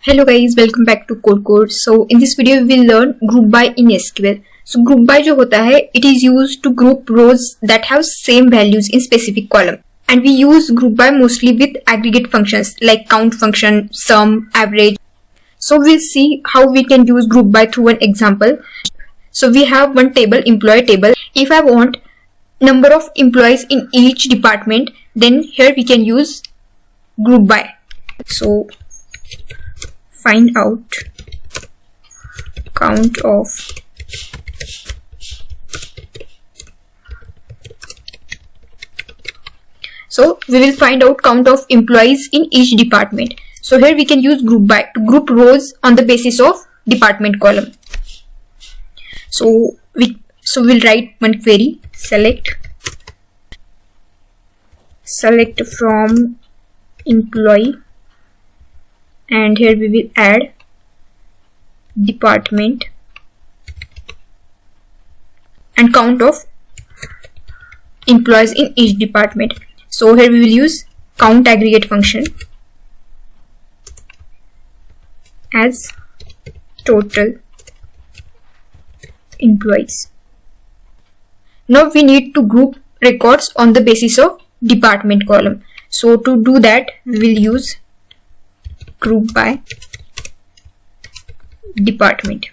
Hello guys, welcome back to Code Course. So in this video we will learn group by in SQL. So group by जो होता है, it is used to group rows that have same values in specific column. And we use group by mostly with aggregate functions like count function, sum, average. So we'll see how we can use group by through an example. So we have one table, employee table. If I want number of employees in each department, then here we can use group by. So find out count of we will find out count of employees in each department. So here we can use group by to group rows on the basis of department column. So we'll write one query, select from employee, and here we will add department and count of employees in each department. So here we will use count aggregate function as total employees. Now we need to group records on the basis of department column. So to do that we will use group by department,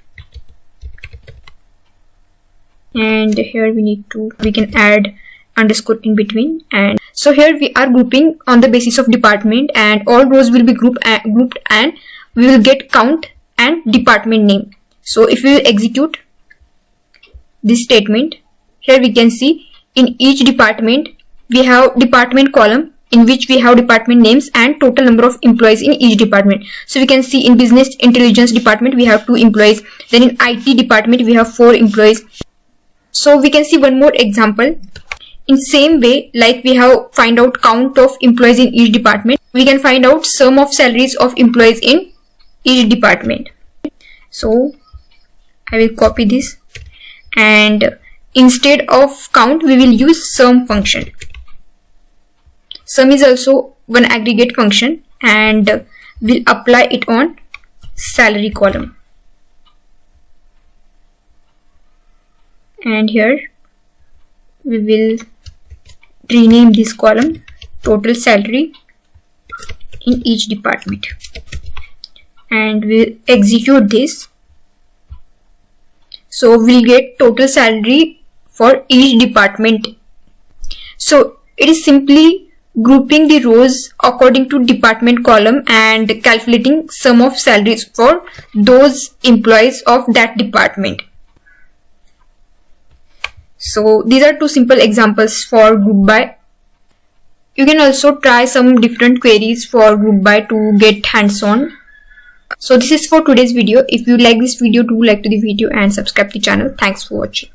and here we can add underscore in between. And so here we are grouping on the basis of department, and all rows will be grouped and we will get count and department name. So if we will execute this statement, here we can see in each department we have department column in which we have department names and total number of employees in each department. So we can see in business intelligence department we have 2 employees, then in IT department we have 4 employees. So we can see one more example. In same way, like we have find out count of employees in each department, we can find out sum of salaries of employees in each department. So I will copy this, and instead of count we will use sum function. Sum is also one aggregate function, and we'll apply it on salary column. And here we will rename this column total salary in each department, and we'll execute this. So we'll get total salary for each department. So it is simply grouping the rows according to department column and calculating sum of salaries for those employees of that department. So these are 2 simple examples for group by. You can also try some different queries for group by to get hands-on. So this is for today's video. If you like this video, do like to the video and subscribe to the channel. Thanks for watching.